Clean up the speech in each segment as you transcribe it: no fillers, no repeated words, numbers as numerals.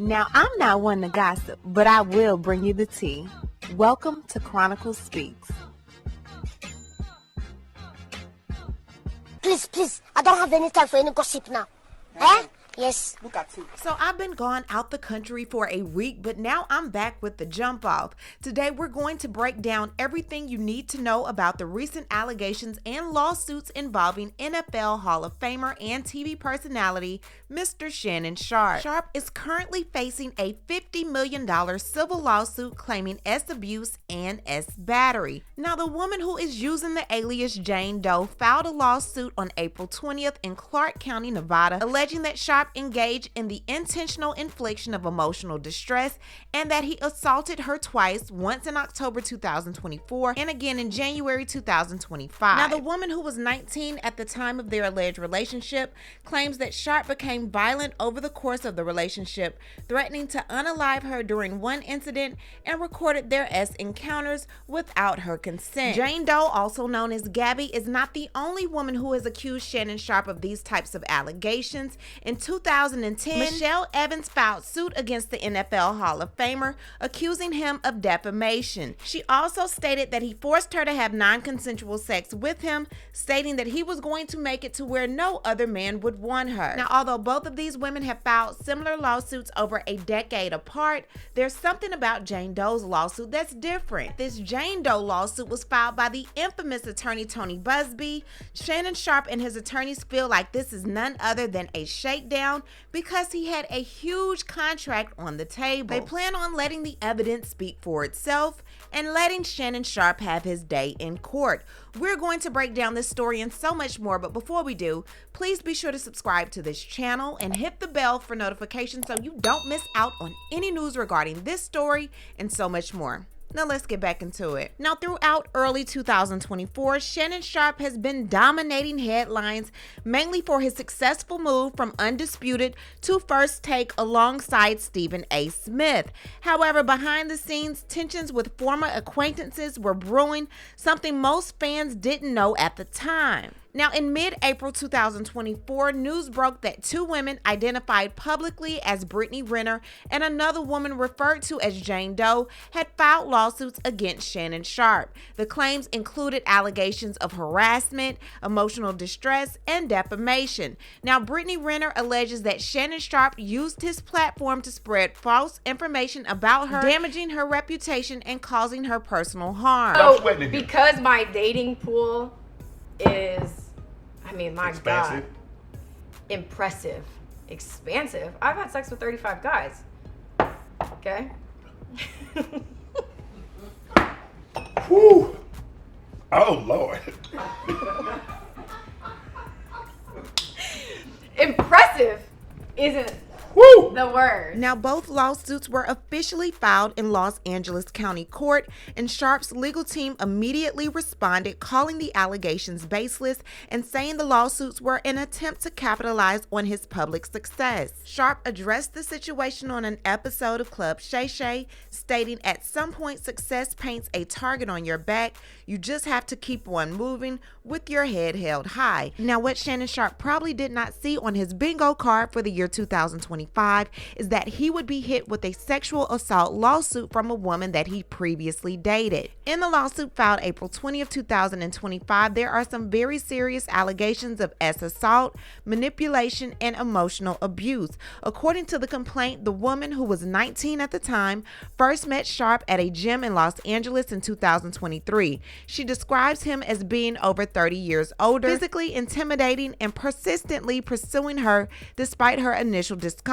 Now, I'm not one to gossip, but I will bring you the tea. Welcome to Chronicle Speaks. Please, I don't have any time for any gossip now. Eh? Yes. Look at you. So I've been gone out the country for a week, but now I'm back with the jump off. Today we're going to break down everything you need to know about the recent allegations and lawsuits involving NFL Hall of Famer and TV personality, Mr. Shannon Sharpe. Sharpe is currently facing a $50 million civil lawsuit claiming S abuse and S battery. Now, the woman who is using the alias Jane Doe filed a lawsuit on April 20th in Clark County, Nevada, alleging that Sharpe engaged in the intentional infliction of emotional distress and that he assaulted her twice, once in October 2024 and again in January 2025. Now, the woman, who was 19 at the time of their alleged relationship, claims that Sharpe became violent over the course of the relationship, threatening to unalive her during one incident and recorded their S encounters without her consent. Jane Doe, also known as Gabby, is not the only woman who has accused Shannon Sharpe of these types of allegations. In 2010, Michelle Evans filed suit against the NFL Hall of Famer, accusing him of defamation. She also stated that he forced her to have non-consensual sex with him, stating that he was going to make it to where no other man would want her. Now, although both of these women have filed similar lawsuits over a decade apart, there's something about Jane Doe's lawsuit that's different. This Jane Doe lawsuit was filed by the infamous attorney Tony Busby. Shannon Sharpe and his attorneys feel like this is none other than a shakedown because he had a huge contract on the table. They plan on letting the evidence speak for itself and letting Shannon Sharpe have his day in court. We're going to break down this story and so much more, but before we do, please be sure to subscribe to this channel and hit the bell for notifications so you don't miss out on any news regarding this story and so much more. Now let's get back into it. Now, throughout early 2024, Shannon Sharpe has been dominating headlines, mainly for his successful move from Undisputed to First Take alongside Stephen A. Smith. However, behind the scenes, tensions with former acquaintances were brewing, something most fans didn't know at the time. Now, in mid-April 2024, news broke that two women identified publicly as Brittany Renner and another woman referred to as Jane Doe had filed lawsuits against Shannon Sharpe. The claims included allegations of harassment, emotional distress, and defamation. Now, Brittany Renner alleges that Shannon Sharpe used his platform to spread false information about her, damaging her reputation and causing her personal harm. So, because my dating pool is, my Expansive. God, impressive, expansive. I've had sex with 35 guys. Okay. Whew. Oh, Lord. Impressive isn't Woo. the word. Now, both lawsuits were officially filed in Los Angeles County Court, and Sharpe's legal team immediately responded, calling the allegations baseless and saying the lawsuits were an attempt to capitalize on his public success. Sharpe addressed the situation on an episode of Club Shay, stating, "At some point, success paints a target on your back. You just have to keep on moving with your head held high." Now, what Shannon Sharpe probably did not see on his bingo card for the year 2025 is that he would be hit with a sexual assault lawsuit from a woman that he previously dated. In the lawsuit filed April 20th, 2025, there are some very serious allegations of S assault, manipulation, and emotional abuse. According to the complaint, the woman, who was 19 at the time, first met Sharpe at a gym in Los Angeles in 2023. She describes him as being over 30 years older, physically intimidating, and persistently pursuing her despite her initial discomfort.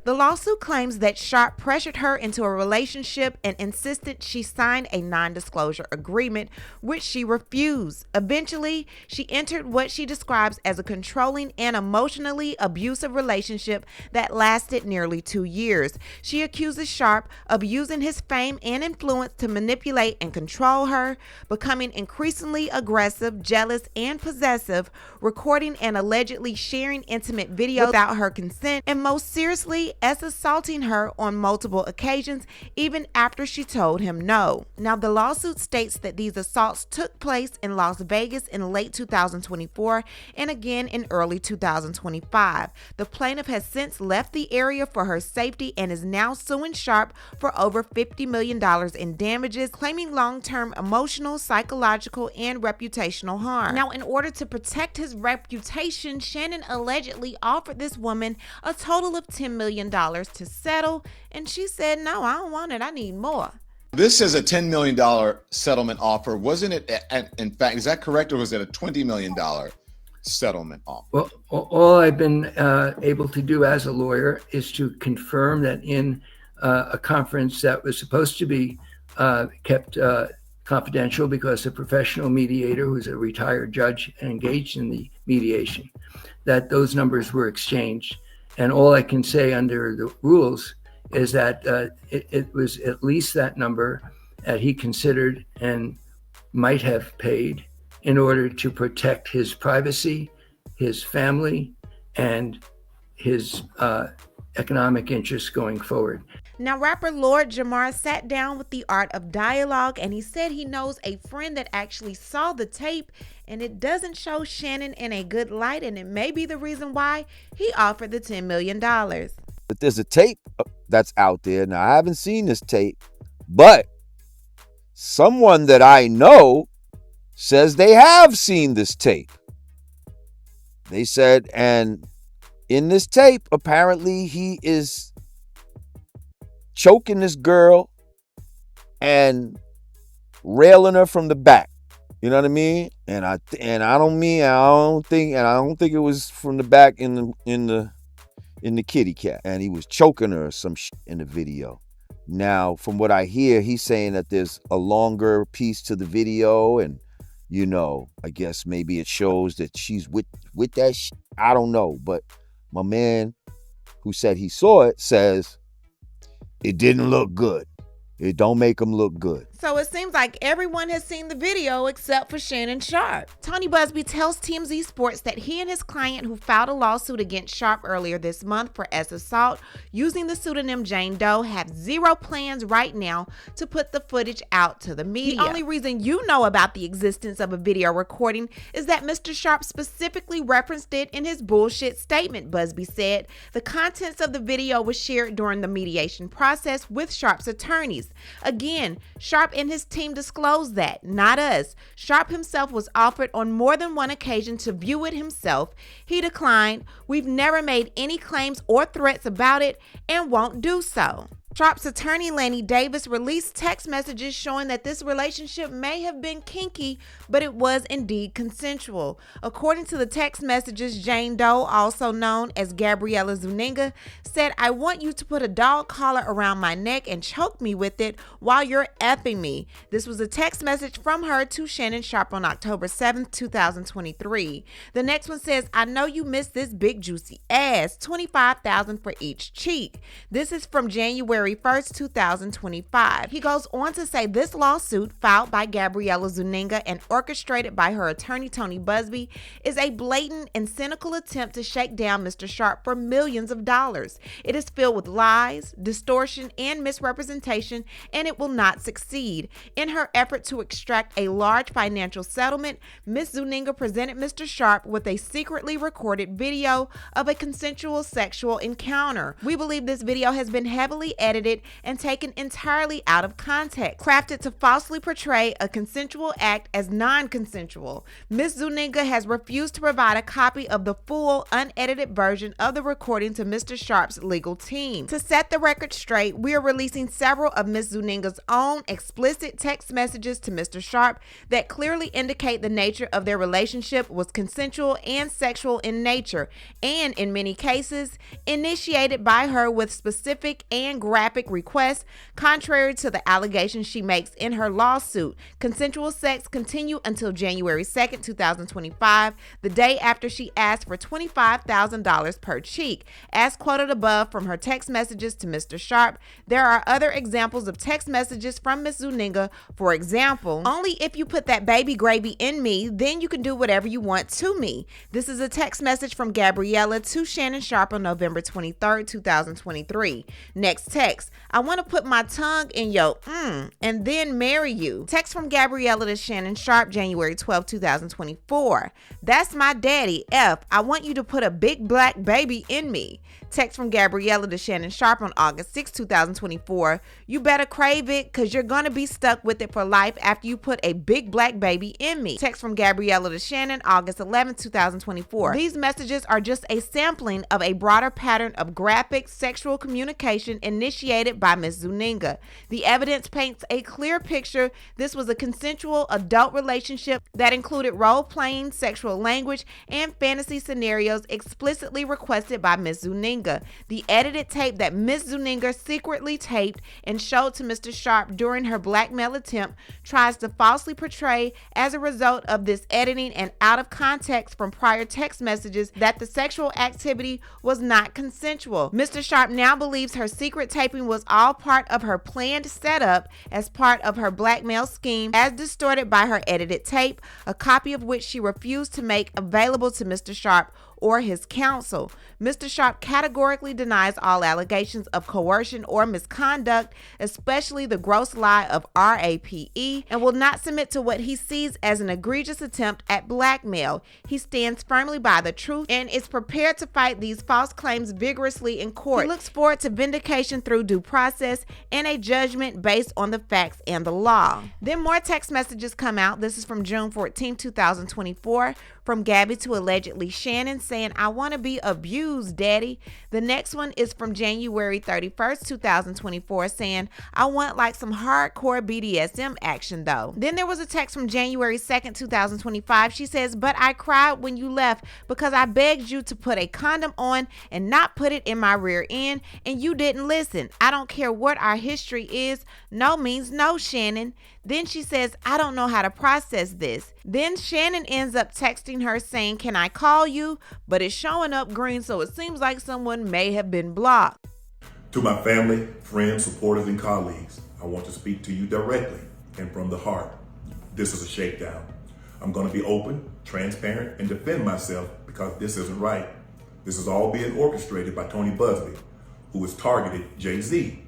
The lawsuit claims that Sharpe pressured her into a relationship and insisted she sign a non-disclosure agreement, which she refused. Eventually, she entered what she describes as a controlling and emotionally abusive relationship that lasted nearly 2 years. She accuses Sharpe of using his fame and influence to manipulate and control her, becoming increasingly aggressive, jealous, and possessive, recording and allegedly sharing intimate videos without her consent, and most seriously allegedly assaulting her on multiple occasions, even after she told him no. Now, the lawsuit states that these assaults took place in Las Vegas in late 2024 and again in early 2025. The plaintiff has since left the area for her safety and is now suing Sharpe for over $50 million in damages, claiming long-term emotional, psychological, and reputational harm. Now, in order to protect his reputation, Shannon allegedly offered this woman a total of $10 million to settle, and she said, "No, I don't want it. I need more." This is a $10 million settlement offer. Wasn't it, in fact, is that correct, or was it a $20 million settlement offer? Well, all I've been able to do as a lawyer is to confirm that in a conference that was supposed to be kept confidential because a professional mediator who's a retired judge engaged in the mediation, that those numbers were exchanged. And all I can say under the rules is that it was at least that number that he considered and might have paid in order to protect his privacy, his family, and his economic interests going forward. Now, rapper Lord Jamar sat down with the Art of Dialogue, and he said he knows a friend that actually saw the tape, and it doesn't show Shannon in a good light, and it may be the reason why he offered the $10 million. But there's a tape that's out there. Now, I haven't seen this tape, but someone that I know says they have seen this tape. They said, and in this tape, apparently he is choking this girl and railing her from the back. You know what I mean? And I don't think it was from the back in the kitty cat. And he was choking her or some shit in the video. Now, from what I hear, he's saying that there's a longer piece to the video, and I guess maybe it shows that she's with that shit. I don't know, but my man who said he saw it says it didn't look good. It don't make them look good. So it seems like everyone has seen the video except for Shannon Sharpe. Tony Busby tells TMZ Sports that he and his client, who filed a lawsuit against Sharpe earlier this month for assault using the pseudonym Jane Doe, have zero plans right now to put the footage out to the media. The only reason you know about the existence of a video recording is that Mr. Sharpe specifically referenced it in his bullshit statement, Busby said. The contents of the video was shared during the mediation process with Sharpe's attorneys. Again, Sharpe and his team disclosed that, not us. Sharpe himself was offered on more than one occasion to view it himself. He declined. We've never made any claims or threats about it and won't do so. Sharpe's attorney, Lanny Davis, released text messages showing that this relationship may have been kinky, but it was indeed consensual. According to the text messages, Jane Doe, also known as Gabriella Zuniga, said, "I want you to put a dog collar around my neck and choke me with it while you're effing me." This was a text message from her to Shannon Sharpe on October 7th, 2023. The next one says, "I know you miss this big juicy ass, $25,000 for each cheek." This is from January 1st, 2025. He goes on to say this lawsuit, filed by Gabriella Zuniga and orchestrated by her attorney Tony Busby, is a blatant and cynical attempt to shake down Mr. Sharpe for millions of dollars. It is filled with lies, distortion, and misrepresentation, and it will not succeed. In her effort to extract a large financial settlement, Ms. Zuniga presented Mr. Sharpe with a secretly recorded video of a consensual sexual encounter. We believe this video has been heavily edited and taken entirely out of context, crafted to falsely portray a consensual act as non-consensual. Ms. Zuniga has refused to provide a copy of the full, unedited version of the recording to Mr. Sharpe's legal team. To set the record straight, we are releasing several of Ms. Zuniga's own explicit text messages to Mr. Sharpe that clearly indicate the nature of their relationship was consensual and sexual in nature, and in many cases, initiated by her with specific and graphic graphic requests, contrary to the allegations she makes in her lawsuit. Consensual sex continued until January 2nd, 2025, the day after she asked for $25,000 per cheek. As quoted above from her text messages to Mr. Sharpe, there are other examples of text messages from Ms. Zuniga. For example, only if you put that baby gravy in me, then you can do whatever you want to me. This is a text message from Gabriella to Shannon Sharpe on November 23rd, 2023. Next text, I want to put my tongue in your and then marry you. Text from Gabriella to Shannon Sharpe, January 12, 2024. That's my daddy, F. I want you to put a big black baby in me. Text from Gabriella to Shannon Sharpe on August 6, 2024. You better crave it because you're going to be stuck with it for life after you put a big black baby in me. Text from Gabriella to Shannon, August 11, 2024. These messages are just a sampling of a broader pattern of graphic sexual communication initiated by Ms. Zuniga. The evidence paints a clear picture. This was a consensual adult relationship that included role-playing, sexual language, and fantasy scenarios explicitly requested by Ms. Zuniga. The edited tape that Ms. Zuniga secretly taped and showed to Mr. Sharpe during her blackmail attempt tries to falsely portray, as a result of this editing and out of context from prior text messages, that the sexual activity was not consensual. Mr. Sharpe now believes her secret taping was all part of her planned setup as part of her blackmail scheme, as distorted by her edited tape, a copy of which she refused to make available to Mr. Sharpe or his counsel. Mr. Sharpe categorically denies all allegations of coercion or misconduct, especially the gross lie of RAPE, and will not submit to what he sees as an egregious attempt at blackmail. He stands firmly by the truth and is prepared to fight these false claims vigorously in court. He looks forward to vindication through due process and a judgment based on the facts and the law. Then more text messages come out. This is from June 14, 2024, from Gabby to allegedly Shannon, saying, I want to be abused, daddy. The next one is from January 31st, 2024, saying, I want like some hardcore BDSM action though. Then there was a text from January 2nd, 2025. She says, but I cried when you left because I begged you to put a condom on and not put it in my rear end, and you didn't listen. I don't care what our history is. No means no, Shannon. Then she says, I don't know how to process this. Then Shannon ends up texting her saying, can I call you? But it's showing up green, so it seems like someone may have been blocked. To my family, friends, supporters, and colleagues, I want to speak to you directly and from the heart. This is a shakedown. I'm going to be open, transparent, and defend myself because this isn't right. This is all being orchestrated by Tony Busby, who has targeted Jay-Z.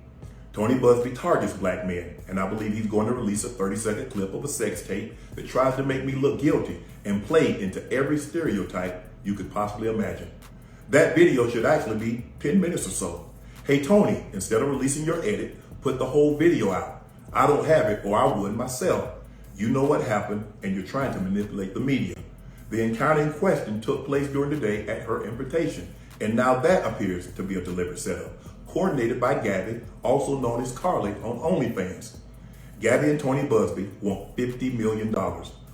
Tony Busby targets black men, and I believe he's going to release a 30-second clip of a sex tape that tries to make me look guilty and play into every stereotype you could possibly imagine. That video should actually be 10 minutes or so. Hey Tony, instead of releasing your edit, put the whole video out. I don't have it, or I would myself. You know what happened, and you're trying to manipulate the media. The encounter in question took place during the day at her invitation, and now that appears to be a deliberate setup, coordinated by Gabby, also known as Carly on OnlyFans. Gabby and Tony Busby want $50 million.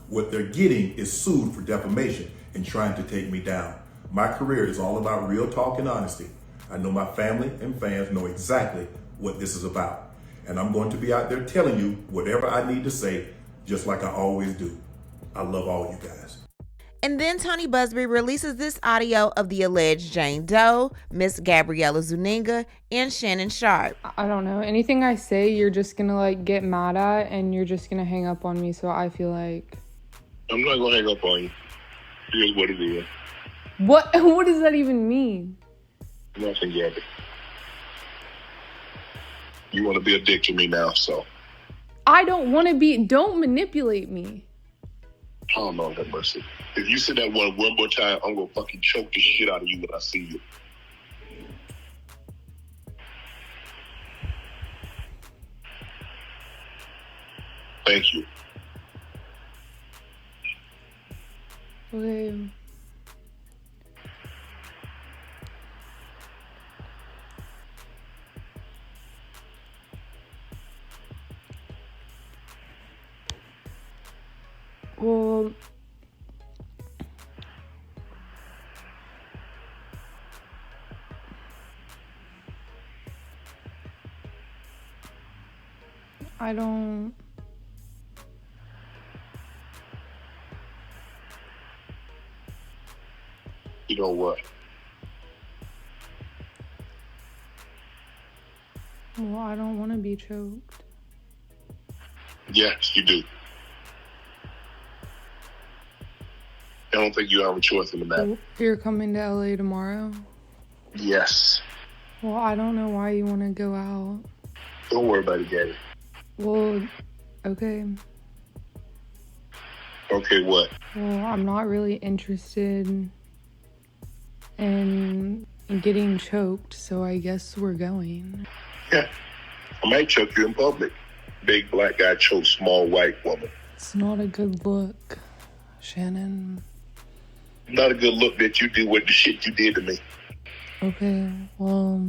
What they're getting is sued for defamation and trying to take me down. My career is all about real talk and honesty. I know my family and fans know exactly what this is about. And I'm going to be out there telling you whatever I need to say, just like I always do. I love all you guys. And then Tony Busby releases this audio of the alleged Jane Doe, Miss Gabriella Zuniga, and Shannon Sharpe. I don't know. Anything I say, you're just going to like get mad at and you're just going to hang up on me. So I feel like... I'm not going to hang up on you. Here's what it is. What does that even mean? Nothing, Gabby. You want to be a dick to me now, so... I don't want to be... Don't manipulate me. Oh, Lord have mercy. If you say that one more time, I'm going to fucking choke the shit out of you when I see you. Thank you. Okay. Well... I don't. You know what? Well, I don't want to be choked. Yes, you do. I don't think you have a choice in the matter. You're coming to LA tomorrow? Yes. Well, I don't know why you want to go out. Don't worry about it, Gabby. Well, okay. Okay, what? Well, I'm not really interested in getting choked, so I guess we're going. Yeah. I might choke you in public. Big black guy chokes small white woman. It's not a good look, Shannon. Not a good look that you do with the shit you did to me. Okay, well...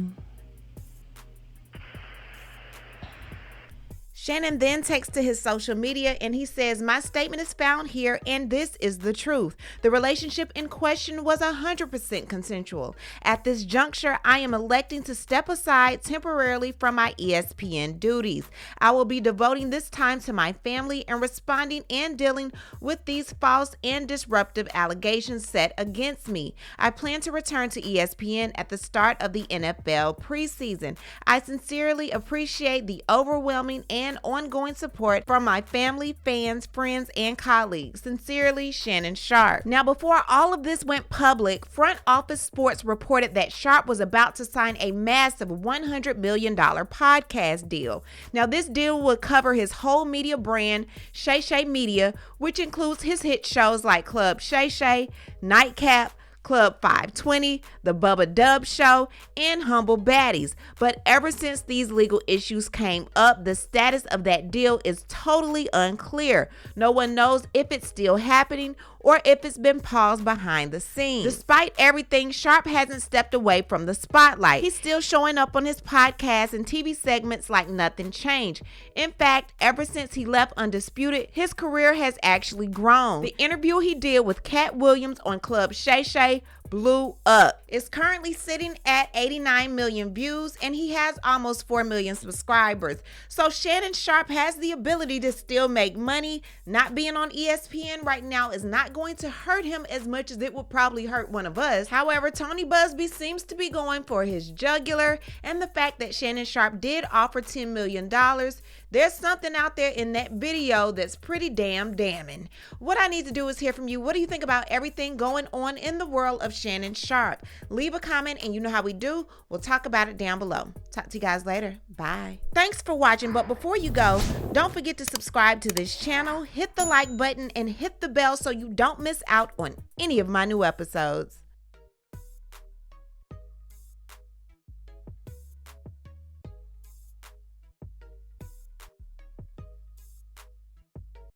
Shannon then takes to his social media and he says, "My statement is found here and this is the truth. The relationship in question was 100% consensual. At this juncture, I am electing to step aside temporarily from my ESPN duties. I will be devoting this time to my family and responding and dealing with these false and disruptive allegations set against me. I plan to return to ESPN at the start of the NFL preseason. I sincerely appreciate the overwhelming and ongoing support from my family, fans, friends, and colleagues. Sincerely, Shannon Sharpe." Now, before all of this went public, Front Office Sports reported that Sharpe was about to sign a massive $100 million podcast deal. Now, this deal would cover his whole media brand, Shay Media, which includes his hit shows like Club Shay, Nightcap, Club 520, The Bubba Dub Show, and Humble Baddies. But ever since these legal issues came up, the status of that deal is totally unclear. No one knows if it's still happening or if it's been paused behind the scenes. Despite everything, Sharpe hasn't stepped away from the spotlight. He's still showing up on his podcast and TV segments like nothing changed. In fact, ever since he left Undisputed, his career has actually grown. The interview he did with Cat Williams on Club Shay blew up. It's currently sitting at 89 million views and he has almost 4 million subscribers. So Shannon Sharpe has the ability to still make money. Not being on ESPN right now is not going to hurt him as much as it would probably hurt one of us. However, Tony Busby seems to be going for his jugular, and the fact that Shannon Sharpe did offer $10 million, there's something out there in that video that's pretty damning. What I need to do is hear from you. What do you think about everything going on in the world of Shannon Sharpe? Leave a comment and you know how we do. We'll talk about it down below. Talk to you guys later. Bye. Thanks for watching, but before you go, don't forget to subscribe to this channel, hit the like button, and hit the bell so you don't miss out on any of my new episodes.